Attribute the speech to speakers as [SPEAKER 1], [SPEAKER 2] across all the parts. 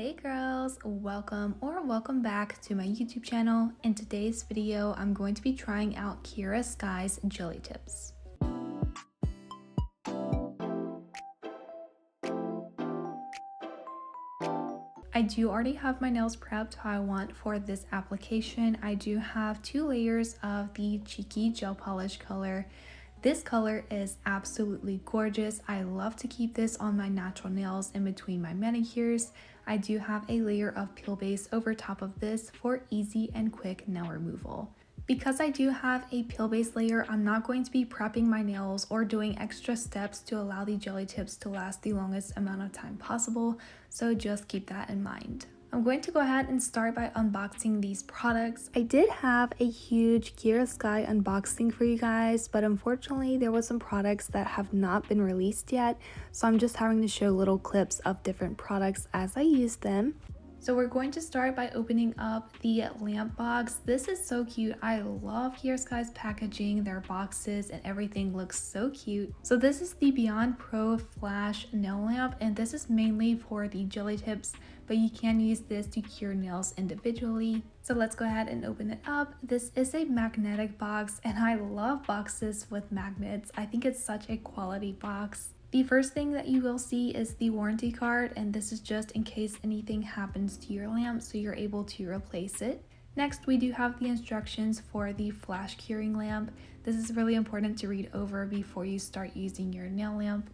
[SPEAKER 1] Hey girls, welcome back to my YouTube channel. In today's video, I'm going to be trying out Kiara Sky's jelly tips. I do already have my nails prepped how I want for this application. I do have 2 layers of the Cheeky Gel Polish color. This color is absolutely gorgeous. I love to keep this on my natural nails in between my manicures. I do have a layer of peel base over top of this for easy and quick nail removal. Because I do have a peel base layer, I'm not going to be prepping my nails or doing extra steps to allow the jelly tips to last the longest amount of time possible, so just keep that in mind. I'm going to go ahead and start by unboxing these products. I did have a huge Kiara Sky unboxing for you guys, but unfortunately there was some products that have not been released yet, so I'm just having to show little clips of different products as I use them. So we're going to start by opening up the lamp box. This is so cute. I love Kiara Sky's packaging, their boxes, and everything looks so cute. So this is the Beyond Pro Flash nail lamp, and this is mainly for the jelly tips, but you can use this to cure nails individually. So let's go ahead and open it up. This is a magnetic box, and I love boxes with magnets. I think it's such a quality box. The first thing that you will see is the warranty card, and this is just in case anything happens to your lamp so you're able to replace it. Next, we do have the instructions for the flash curing lamp. This is really important to read over before you start using your nail lamp.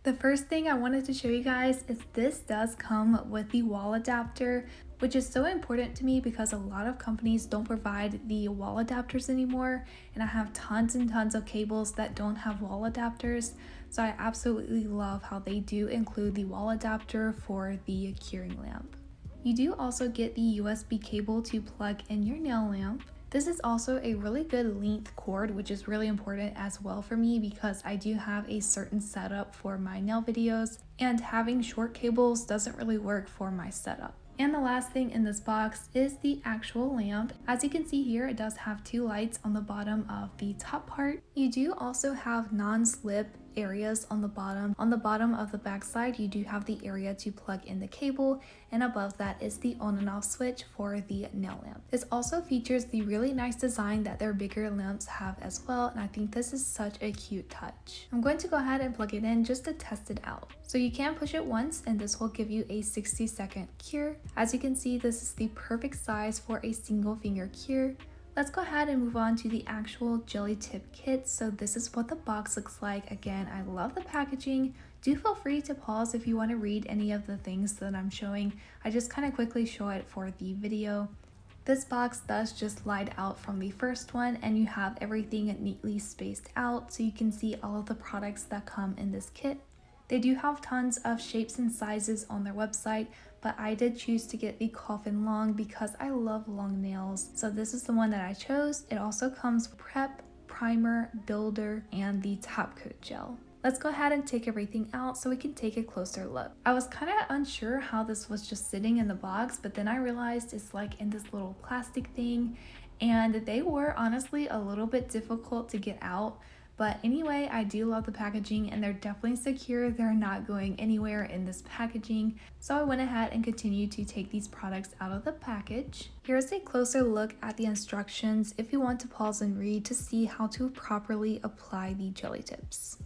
[SPEAKER 1] The first thing I wanted to show you guys is this does come with the wall adapter, which is so important to me because a lot of companies don't provide the wall adapters anymore, and I have tons and tons of cables that don't have wall adapters. So I absolutely love how they do include the wall adapter for the curing lamp. You do also get the USB cable to plug in your nail lamp. This is also a really good length cord, which is really important as well for me because I do have a certain setup for my nail videos, and having short cables doesn't really work for my setup. And the last thing in this box is the actual lamp. As you can see here, it does have 2 lights on the bottom of the top part. You do also have non-slip areas on the bottom. On the bottom of the back side, you do have the area to plug in the cable, and above that is the on and off switch for the nail lamp. This also features the really nice design that their bigger lamps have as well, and I think this is such a cute touch. I'm going to go ahead and plug it in just to test it out. So you can push it once and this will give you a 60-second cure. As you can see, this is the perfect size for a single finger cure. Let's go ahead and move on to the actual jelly tip kit. So this is what the box looks like. Again, I love the packaging. Do feel free to pause if you want to read any of the things that I'm showing. I just kind of quickly show it for the video. This box does just slide out from the first one, and you have everything neatly spaced out so you can see all of the products that come in this kit. They do have tons of shapes and sizes on their website, but I did choose to get the coffin long because I love long nails. So this is the one that I chose. It also comes with prep, primer, builder, and the top coat gel. Let's go ahead and take everything out so we can take a closer look. I was kind of unsure how this was just sitting in the box, but then I realized it's like in this little plastic thing, and they were honestly a little bit difficult to get out. But anyway, I do love the packaging and they're definitely secure. They're not going anywhere in this packaging. So I went ahead and continued to take these products out of the package. Here's a closer look at the instructions if you want to pause and read to see how to properly apply the jelly tips.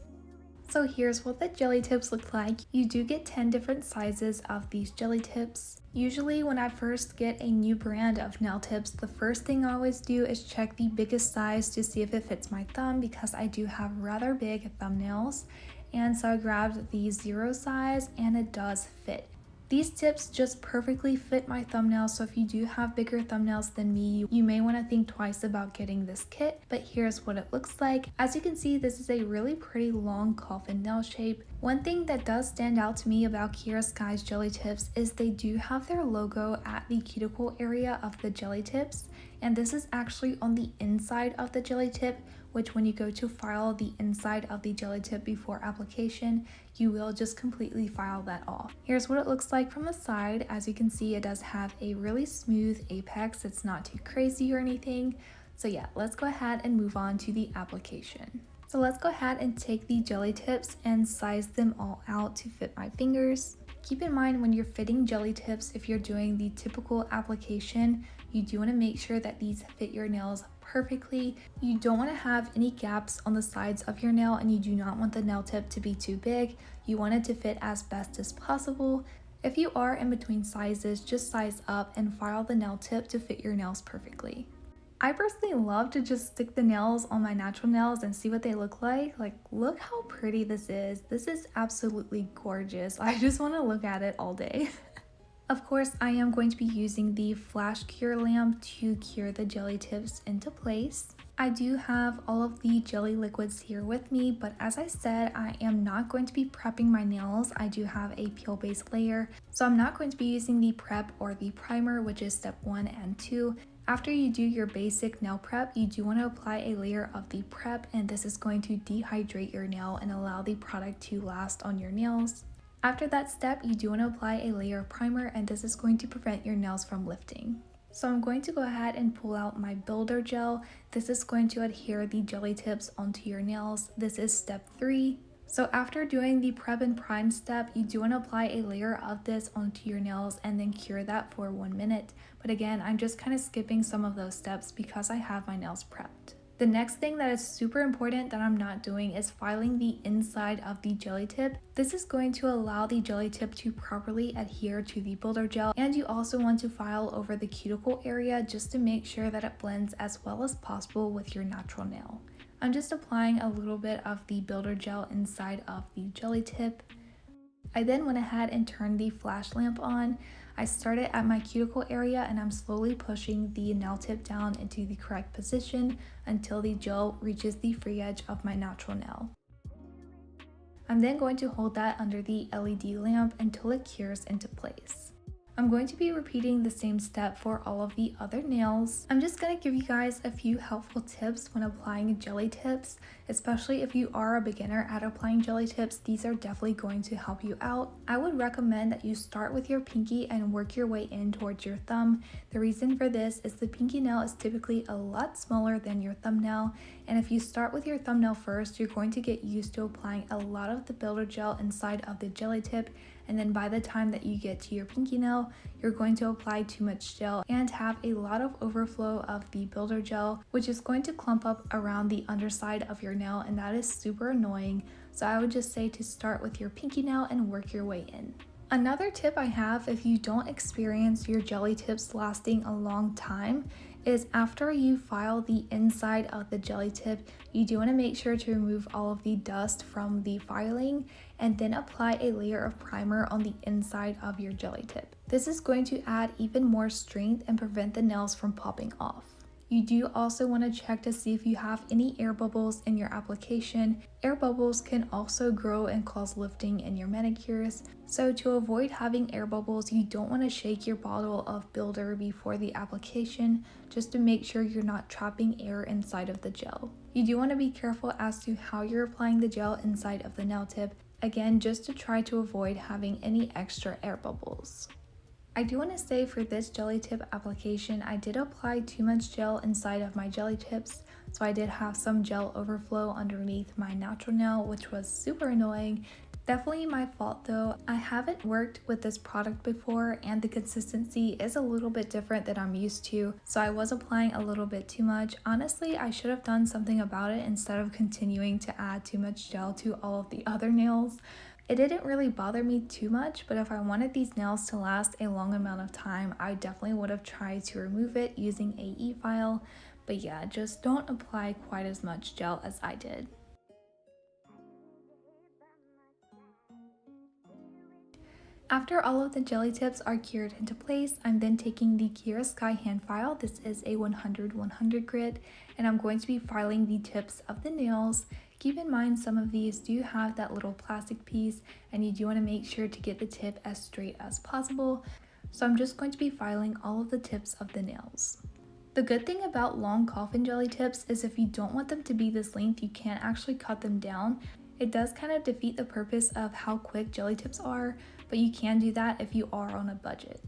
[SPEAKER 1] So here's what the jelly tips look like. You do get 10 different sizes of these jelly tips. Usually when I first get a new brand of nail tips, the first thing I always do is check the biggest size to see if it fits my thumb because I do have rather big thumbnails. And so I grabbed the 0 size and it does fit. These tips just perfectly fit my thumbnails, so if you do have bigger thumbnails than me, you may want to think twice about getting this kit, but here's what it looks like. As you can see, this is a really pretty long coffin nail shape. One thing that does stand out to me about Kiara Sky's jelly tips is they do have their logo at the cuticle area of the jelly tips, and this is actually on the inside of the jelly tip, which when you go to file the inside of the jelly tip before application, you will just completely file that off. Here's what it looks like from the side. As you can see, it does have a really smooth apex. It's not too crazy or anything. So yeah, let's go ahead and move on to the application. So let's go ahead and take the jelly tips and size them all out to fit my fingers. Keep in mind when you're fitting jelly tips, if you're doing the typical application, you do want to make sure that these fit your nails perfectly. You don't want to have any gaps on the sides of your nail, and you do not want the nail tip to be too big. You want it to fit as best as possible. If you are in between sizes, just size up and file the nail tip to fit your nails perfectly. I personally love to just stick the nails on my natural nails and see what they look like. Like, look how pretty this is. This is absolutely gorgeous. I just want to look at it all day. Of course, I am going to be using the flash cure lamp to cure the jelly tips into place. I do have all of the jelly liquids here with me, but as I said, I am not going to be prepping my nails. I do have a peel base layer, so I'm not going to be using the prep or the primer, which is step 1 and 2. After you do your basic nail prep, you do want to apply a layer of the prep, and this is going to dehydrate your nail and allow the product to last on your nails. After that step, you do want to apply a layer of primer, and this is going to prevent your nails from lifting. So I'm going to go ahead and pull out my builder gel. This is going to adhere the jelly tips onto your nails. This is step 3. So after doing the prep and prime step, you do want to apply a layer of this onto your nails and then cure that for 1 minute. But again, I'm just kind of skipping some of those steps because I have my nails prepped. The next thing that is super important that I'm not doing is filing the inside of the jelly tip. This is going to allow the jelly tip to properly adhere to the builder gel, and you also want to file over the cuticle area just to make sure that it blends as well as possible with your natural nail. I'm just applying a little bit of the builder gel inside of the jelly tip. I then went ahead and turned the flash lamp on. I started at my cuticle area and I'm slowly pushing the nail tip down into the correct position until the gel reaches the free edge of my natural nail. I'm then going to hold that under the LED lamp until it cures into place. I'm going to be repeating the same step for all of the other nails. I'm just going to give you guys a few helpful tips when applying jelly tips, especially if you are a beginner at applying jelly tips. These are definitely going to help you out. I would recommend that you start with your pinky and work your way in towards your thumb. The reason for this is the pinky nail is typically a lot smaller than your thumbnail, and if you start with your thumbnail first, you're going to get used to applying a lot of the builder gel inside of the jelly tip, and then by the time that you get to your pinky nail, you're going to apply too much gel and have a lot of overflow of the builder gel, which is going to clump up around the underside of your nail, and that is super annoying. So I would just say to start with your pinky nail and work your way in. Another tip I have, if you don't experience your jelly tips lasting a long time, is after you file the inside of the jelly tip, you do want to make sure to remove all of the dust from the filing and then apply a layer of primer on the inside of your jelly tip. This is going to add even more strength and prevent the nails from popping off. You do also want to check to see if you have any air bubbles in your application. Air bubbles can also grow and cause lifting in your manicures. So to avoid having air bubbles, you don't want to shake your bottle of builder before the application, just to make sure you're not trapping air inside of the gel. You do want to be careful as to how you're applying the gel inside of the nail tip, again, just to try to avoid having any extra air bubbles. I do want to say for this jelly tip application, I did apply too much gel inside of my jelly tips, so I did have some gel overflow underneath my natural nail, which was super annoying. Definitely my fault though. I haven't worked with this product before and the consistency is a little bit different than I'm used to, so I was applying a little bit too much. Honestly, I should have done something about it instead of continuing to add too much gel to all of the other nails. It didn't really bother me too much, but if I wanted these nails to last a long amount of time, I definitely would have tried to remove it using a e-file. But yeah, just don't apply quite as much gel as I did. After all of the jelly tips are cured into place, I'm then taking the Kiara Sky hand file. This is a 100/100 grit, and I'm going to be filing the tips of the nails. Keep in mind some of these do have that little plastic piece, and you do want to make sure to get the tip as straight as possible. So I'm just going to be filing all of the tips of the nails. The good thing about long coffin jelly tips is if you don't want them to be this length, you can't actually cut them down. It does kind of defeat the purpose of how quick jelly tips are, but you can do that if you are on a budget.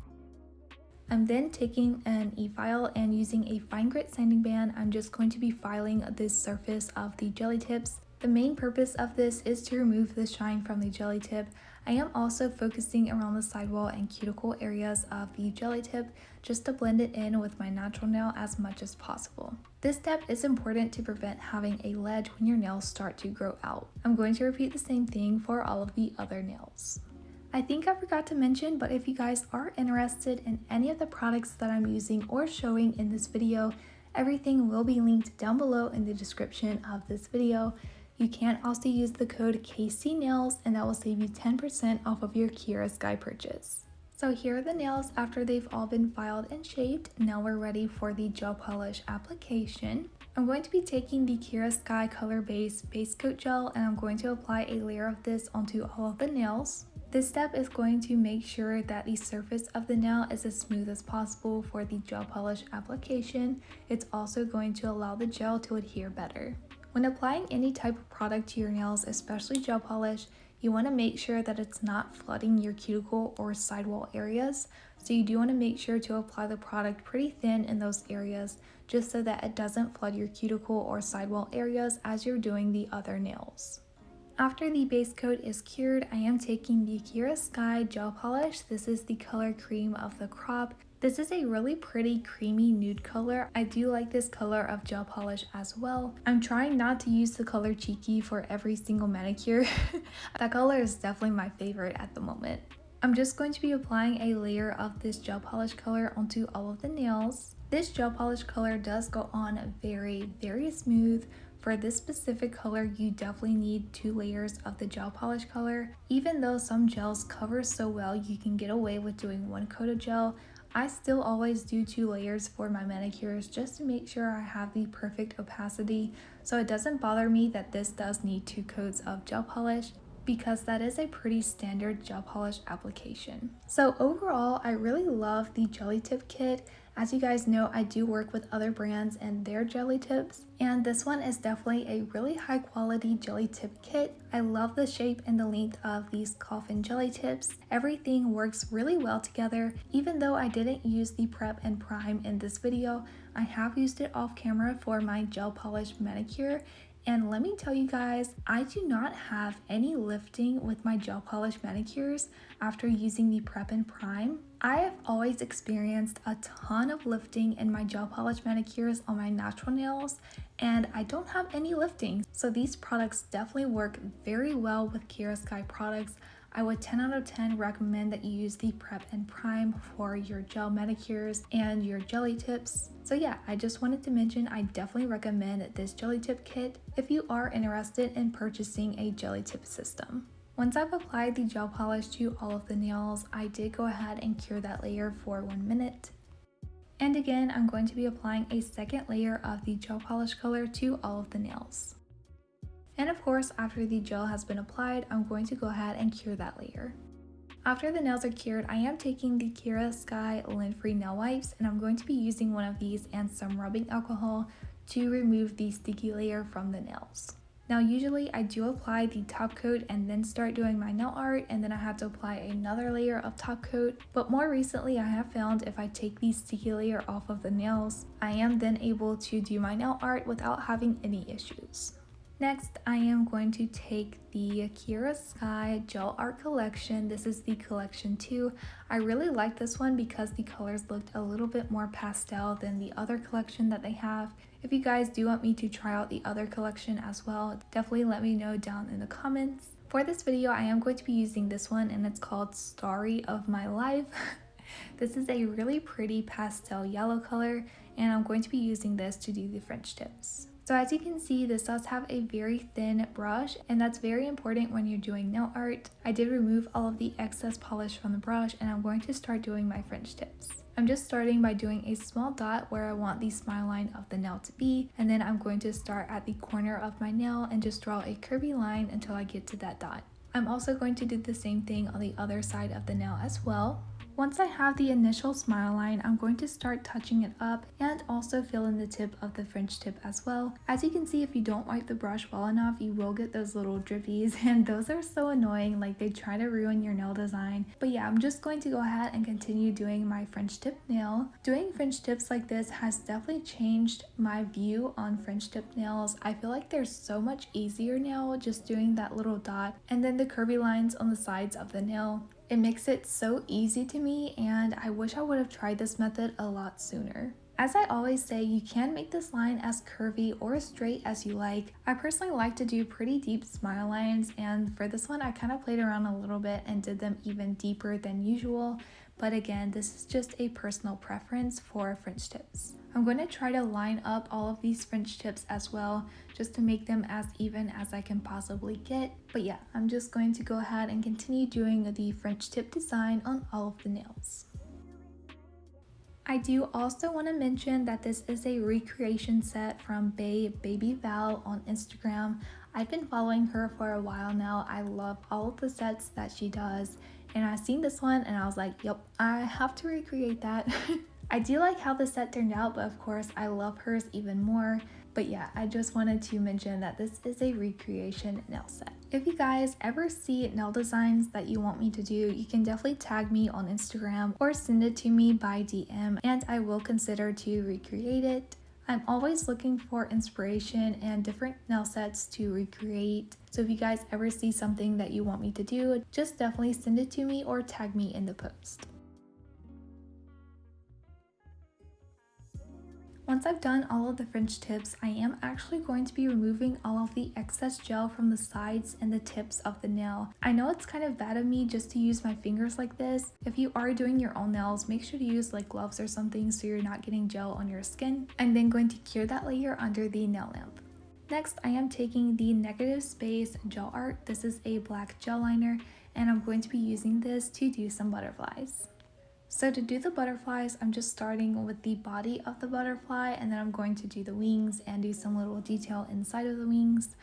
[SPEAKER 1] I'm then taking an e-file and using a fine grit sanding band, I'm just going to be filing the surface of the jelly tips. The main purpose of this is to remove the shine from the jelly tip. I am also focusing around the sidewall and cuticle areas of the jelly tip just to blend it in with my natural nail as much as possible. This step is important to prevent having a ledge when your nails start to grow out. I'm going to repeat the same thing for all of the other nails. I think I forgot to mention, but if you guys are interested in any of the products that I'm using or showing in this video, everything will be linked down below in the description of this video. You can also use the code KCNAILS and that will save you 10% off of your Kiara Sky purchase. So here are the nails after they've all been filed and shaped. Now we're ready for the gel polish application. I'm going to be taking the Kiara Sky Color Base Base Coat Gel and I'm going to apply a layer of this onto all of the nails. This step is going to make sure that the surface of the nail is as smooth as possible for the gel polish application. It's also going to allow the gel to adhere better. When applying any type of product to your nails, especially gel polish, you want to make sure that it's not flooding your cuticle or sidewall areas. So you do want to make sure to apply the product pretty thin in those areas just so that it doesn't flood your cuticle or sidewall areas as you're doing the other nails. After the base coat is cured, I am taking the Kiara Sky gel polish. This is the color Cream of the Crop. This is a really pretty creamy nude color. I do like this color of gel polish as well. I'm trying not to use the color Cheeky for every single manicure. That color is definitely my favorite at the moment. I'm just going to be applying a layer of this gel polish color onto all of the nails. This gel polish color does go on very, very smooth. For this specific color, you definitely need 2 layers of the gel polish color. Even though some gels cover so well, you can get away with doing 1 coat of gel. I still always do 2 layers for my manicures just to make sure I have the perfect opacity, so it doesn't bother me that this does need 2 coats of gel polish because that is a pretty standard gel polish application. So overall, I really love the jelly tip kit. As you guys know, I do work with other brands and their jelly tips, and this one is definitely a really high quality jelly tip kit. I love the shape and the length of these coffin jelly tips. Everything works really well together. Even though I didn't use the prep and prime in this video, I have used it off camera for my gel polish manicure. And let me tell you guys, I do not have any lifting with my gel polish manicures after using the prep and prime. I have always experienced a ton of lifting in my gel polish manicures on my natural nails, and I don't have any lifting. So these products definitely work very well with Kiara Sky products. I would 10 out of 10 recommend that you use the prep and prime for your gel manicures and your jelly tips. So yeah, I just wanted to mention I definitely recommend this jelly tip kit if you are interested in purchasing a jelly tip system. Once I've applied the gel polish to all of the nails, I did go ahead and cure that layer for 1 minute. And again, I'm going to be applying a second layer of the gel polish color to all of the nails. And of course, after the gel has been applied, I'm going to go ahead and cure that layer. After the nails are cured, I am taking the Kiara Sky lint-free nail wipes and I'm going to be using one of these and some rubbing alcohol to remove the sticky layer from the nails. Now usually I do apply the top coat and then start doing my nail art, and then I have to apply another layer of top coat, but more recently I have found if I take the sticky layer off of the nails, I am then able to do my nail art without having any issues. Next, I am going to take the Kiara Sky Gel Art Collection. This is the Collection 2. I really like this one because the colors looked a little bit more pastel than the other collection that they have. If you guys do want me to try out the other collection as well, definitely let me know down in the comments. For this video, I am going to be using this one and it's called Story of My Life. This is a really pretty pastel yellow color and I'm going to be using this to do the French tips. So as you can see, this does have a very thin brush, and that's very important when you're doing nail art. I did remove all of the excess polish from the brush and I'm going to start doing my French tips. I'm just starting by doing a small dot where I want the smile line of the nail to be, and then I'm going to start at the corner of my nail and just draw a curvy line until I get to that dot. I'm also going to do the same thing on the other side of the nail as well. Once I have the initial smile line, I'm going to start touching it up and also fill in the tip of the French tip as well. As you can see, if you don't wipe the brush well enough, you will get those little drippies, and those are so annoying, like they try to ruin your nail design. But yeah, I'm just going to go ahead and continue doing my French tip nail. Doing French tips like this has definitely changed my view on French tip nails. I feel like they're so much easier now, just doing that little dot and then the curvy lines on the sides of the nail. It makes it so easy to me, and I wish I would have tried this method a lot sooner. As I always say, you can make this line as curvy or straight as you like. I personally like to do pretty deep smile lines, and for this one I kind of played around a little bit and did them even deeper than usual. But again, this is just a personal preference for French tips. I'm going to try to line up all of these French tips as well, just to make them as even as I can possibly get. But yeah, I'm just going to go ahead and continue doing the French tip design on all of the nails. I do also want to mention that this is a recreation set from Baby Val on Instagram. I've been following her for a while now. I love all of the sets that she does, and I seen this one and I was like, yep, I have to recreate that. I do like how the set turned out, but of course I love hers even more. But yeah, I just wanted to mention that this is a recreation nail set. If you guys ever see nail designs that you want me to do, you can definitely tag me on Instagram or send it to me by DM, and I will consider to recreate it. I'm always looking for inspiration and different nail sets to recreate. So if you guys ever see something that you want me to do, just definitely send it to me or tag me in the post. Once I've done all of the French tips, I am actually going to be removing all of the excess gel from the sides and the tips of the nail. I know it's kind of bad of me just to use my fingers like this. If you are doing your own nails, make sure to use like gloves or something so you're not getting gel on your skin. I'm then going to cure that layer under the nail lamp. Next, I am taking the Negative Space Gel Art. This is a black gel liner, and I'm going to be using this to do some butterflies. So to do the butterflies, I'm just starting with the body of the butterfly, and then I'm going to do the wings and do some little detail inside of the wings.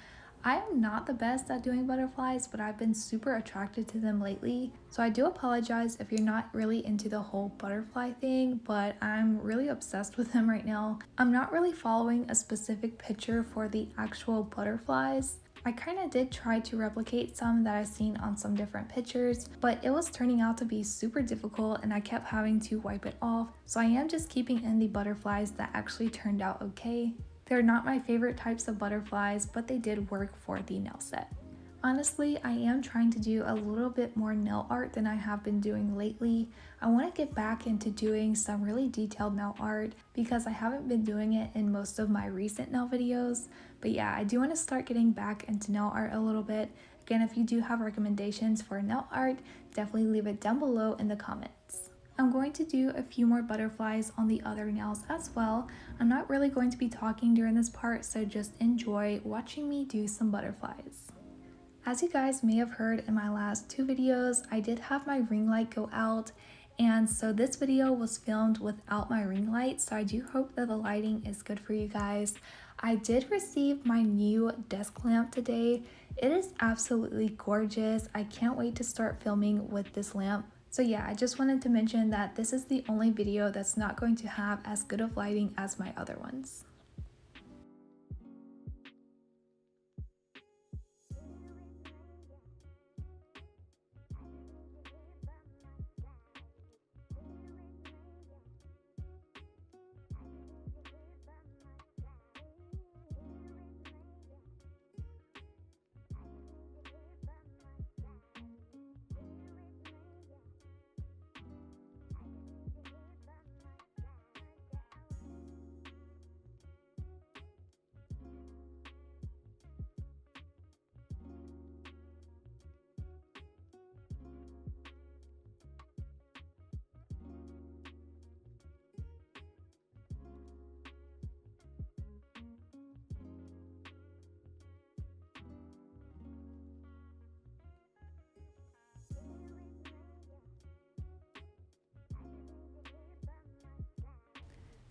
[SPEAKER 1] I am not the best at doing butterflies, but I've been super attracted to them lately. So I do apologize if you're not really into the whole butterfly thing, but I'm really obsessed with them right now. I'm not really following a specific picture for the actual butterflies. I kind of did try to replicate some that I've seen on some different pictures, but it was turning out to be super difficult and I kept having to wipe it off. So I am just keeping in the butterflies that actually turned out okay. They're not my favorite types of butterflies, but they did work for the nail set. Honestly, I am trying to do a little bit more nail art than I have been doing lately. I want to get back into doing some really detailed nail art because I haven't been doing it in most of my recent nail videos. But yeah, I do want to start getting back into nail art a little bit. Again, if you do have recommendations for nail art, definitely leave it down below in the comments. I'm going to do a few more butterflies on the other nails as well. I'm not really going to be talking during this part, so just enjoy watching me do some butterflies. As you guys may have heard in my last two videos, I did have my ring light go out, and so this video was filmed without my ring light, so I do hope that the lighting is good for you guys. I did receive my new desk lamp today. It is absolutely gorgeous. I can't wait to start filming with this lamp. So yeah, I just wanted to mention that this is the only video that's not going to have as good of lighting as my other ones.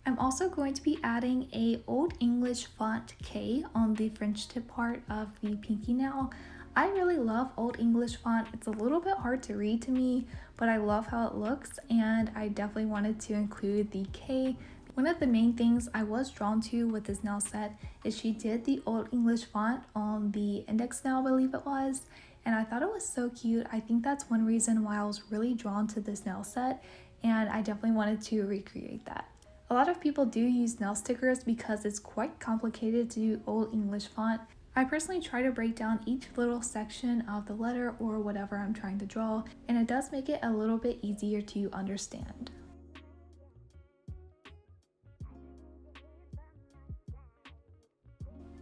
[SPEAKER 1] I'm also going to be adding a Old English font K on the French tip part of the pinky nail. I really love Old English font. It's a little bit hard to read to me, but I love how it looks, and I definitely wanted to include the K. One of the main things I was drawn to with this nail set is she did the Old English font on the index nail, I believe it was, and I thought it was so cute. I think that's one reason why I was really drawn to this nail set, and I definitely wanted to recreate that. A lot of people do use nail stickers because it's quite complicated to do Old English font. I personally try to break down each little section of the letter or whatever I'm trying to draw, and it does make it a little bit easier to understand.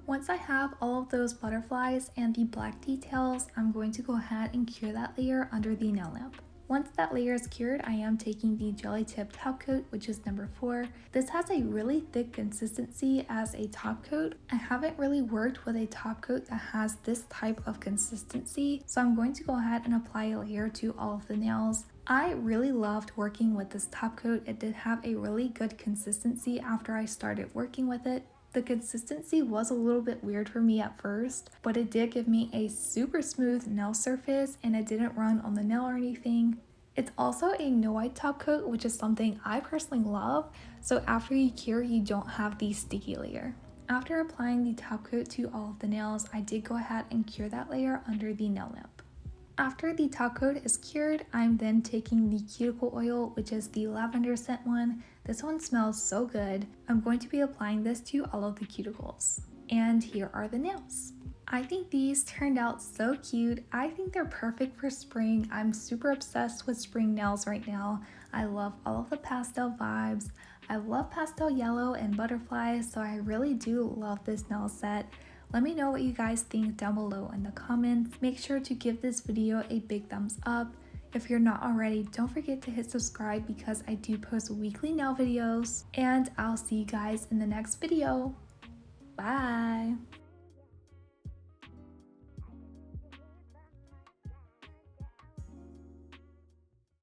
[SPEAKER 1] Once I have all of those butterflies and the black details, I'm going to go ahead and cure that layer under the nail lamp. Once that layer is cured, I am taking the jelly tip top coat, which is number 4. This has a really thick consistency as a top coat. I haven't really worked with a top coat that has this type of consistency, so I'm going to go ahead and apply a layer to all of the nails. I really loved working with this top coat. It did have a really good consistency after I started working with it. The consistency was a little bit weird for me at first, but it did give me a super smooth nail surface and it didn't run on the nail or anything. It's also a no white top coat, which is something I personally love, so after you cure, you don't have the sticky layer. After applying the top coat to all of the nails, I did go ahead and cure that layer under the nail lamp. After the top coat is cured, I'm then taking the cuticle oil, which is the lavender scent one. This one smells so good. I'm going to be applying this to all of the cuticles. And here are the nails. I think these turned out so cute. I think they're perfect for spring. I'm super obsessed with spring nails right now. I love all of the pastel vibes. I love pastel yellow and butterflies, so I really do love this nail set. Let me know what you guys think down below in the comments. Make sure to give this video a big thumbs up. If you're not already, don't forget to hit subscribe because I do post weekly nail videos. And I'll see you guys in the next video. Bye!